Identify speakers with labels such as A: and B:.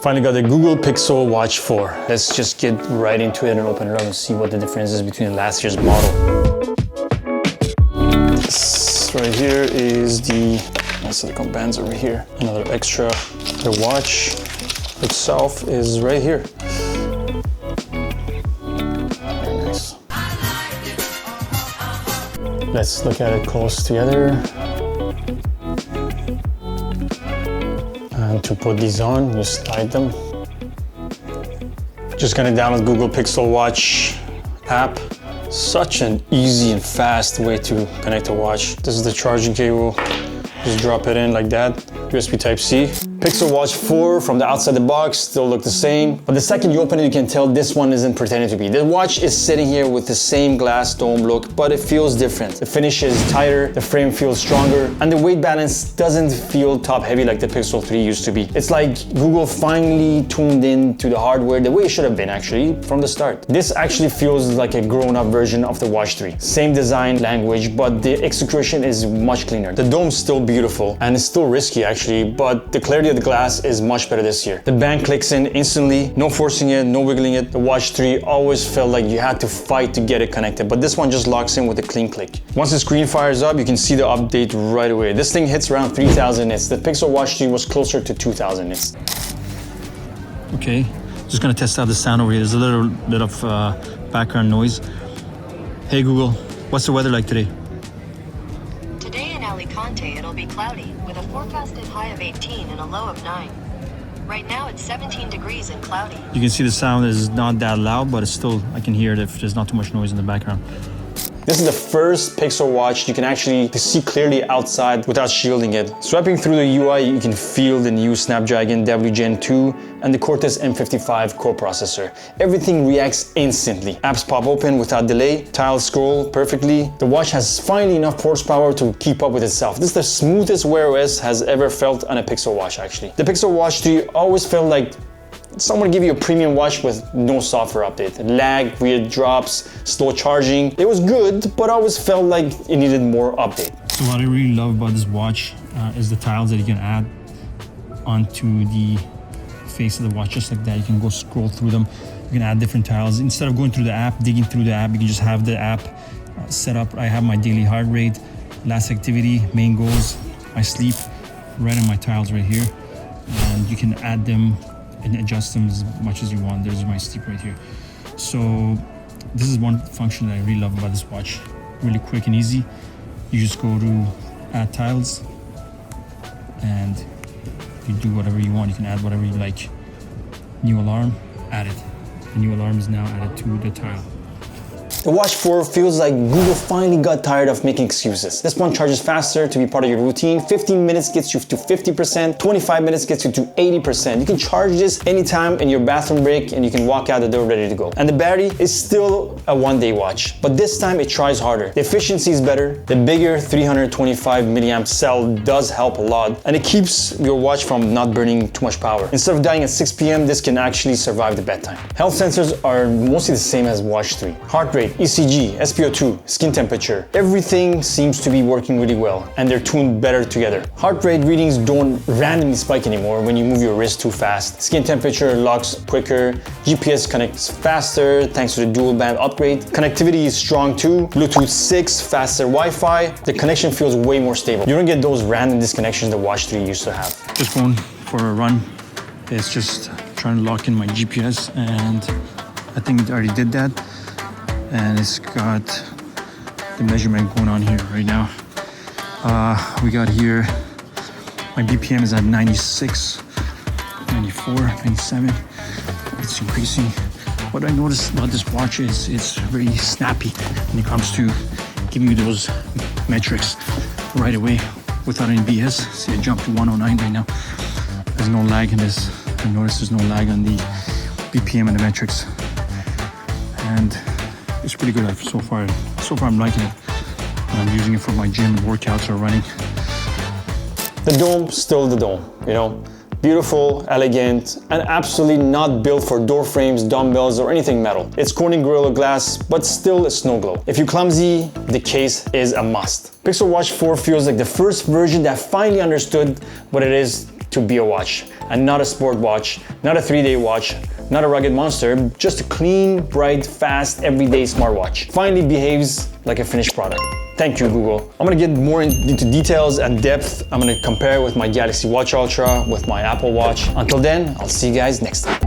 A: Finally got the Google Pixel Watch 4. Let's just get right into it and open it up and see what the difference is between last year's model. This right here is the silicone bands over here. Another extra. The watch itself is right here. Very nice. Let's look at it close together. And to put these on, you slide them. Just gonna download Google Pixel Watch app. Such an easy and fast way to connect a watch. This is the charging cable. Just drop it in like that. USB Type-C. Pixel Watch 4 from the outside the box still look the same, but the second you open it, you can tell this one isn't pretending to be. The watch is sitting here with the same glass dome look, but it feels different. The finish is tighter, the frame feels stronger, and the weight balance doesn't feel top heavy like the Pixel 3 used to be. It's like Google finally tuned in to the hardware the way it should have been actually from the start. This actually feels like a grown-up version of the Watch 3. Same design language, but the execution is much cleaner. The dome's still beautiful and it's still risky actually, but the clarity of the glass is much better this year. The band clicks in instantly, no forcing it, no wiggling it. The Watch 3 always felt like you had to fight to get it connected, but this one just locks in with a clean click. Once the screen fires up, you can see the update right away. This thing hits around 3,000 nits. The Pixel Watch 3 was closer to 2,000 nits. Okay, just gonna test out the sound over here. There's a little bit of background noise. Hey Google, what's the weather like today?
B: It'll be cloudy with a forecasted high of 18 and a low of 9. Right now it's 17 degrees and cloudy.
A: You can see the sound is not that loud, but it's still, I can hear it if there's not too much noise in the background. This is the first Pixel Watch you can actually see clearly outside without shielding it. Swiping through the UI, you can feel the new Snapdragon W5 Gen and the Cortex M55 core processor. Everything reacts instantly. Apps pop open without delay, tiles scroll perfectly. The watch has finally enough horsepower to keep up with itself. This is the smoothest Wear OS has ever felt on a Pixel Watch actually. The Pixel Watch 3 always felt like someone give you a premium watch with no software update. Lag, weird drops, slow charging. It was good, but I always felt like it needed more update. So what I really love about this watch is the tiles that you can add onto the face of the watch, just like that. You can go scroll through them. You can add different tiles. Instead of going through the app, digging through the app, you can just have the app set up. I have my daily heart rate, last activity, main goals, my sleep, right on my tiles right here. And you can add them and adjust them as much as you want. There's my sleep right here. So this is one function that I really love about this watch. Really quick and easy. You just go to add tiles and you do whatever you want. You can add whatever you like. New alarm, add it. The new alarm is now added to the tile. The Watch 4 feels like Google finally got tired of making excuses. This one charges faster to be part of your routine. 15 minutes gets you to 50%, 25 minutes gets you to 80%. You can charge this anytime in your bathroom break and you can walk out the door ready to go. And the battery is still a one-day watch, but this time it tries harder. The efficiency is better. The bigger 325 milliamp cell does help a lot, and it keeps your watch from not burning too much power. Instead of dying at 6 p.m., this can actually survive the bedtime. Health sensors are mostly the same as Watch 3. Heart rate, ECG, SpO2, skin temperature, everything seems to be working really well and they're tuned better together. Heart rate readings don't randomly spike anymore when you move your wrist too fast. Skin temperature locks quicker, GPS connects faster thanks to the dual band upgrade. Connectivity is strong too, Bluetooth 6, faster Wi-Fi. The connection feels way more stable. You don't get those random disconnections the Watch 3 used to have. Just going for a run. It's just trying to lock in my GPS and I think it already did that. And it's got the measurement going on here right now. We got here, my BPM is at 96, 94, 97. It's increasing. What I noticed about this watch is it's very snappy when it comes to giving you those metrics right away without any BS. See, I jumped to 109 right now. There's no lag in this. I noticed there's no lag on the BPM and the metrics. And it's pretty good so far. So far I'm liking it. I'm using it for my gym workouts or running. The dome, still the dome, you know. Beautiful, elegant, and absolutely not built for door frames, dumbbells, or anything metal. It's Corning Gorilla Glass, but still a snow globe. If you're clumsy, the case is a must. Pixel Watch 4 feels like the first version that finally understood what it is to be a watch, and not a sport watch, not a 3-day watch, not a rugged monster, just a clean, bright, fast, everyday smartwatch. Finally behaves like a finished product. Thank you, Google. I'm gonna get more into details and depth. I'm gonna compare with my Galaxy Watch Ultra, with my Apple Watch. Until then, I'll see you guys next time.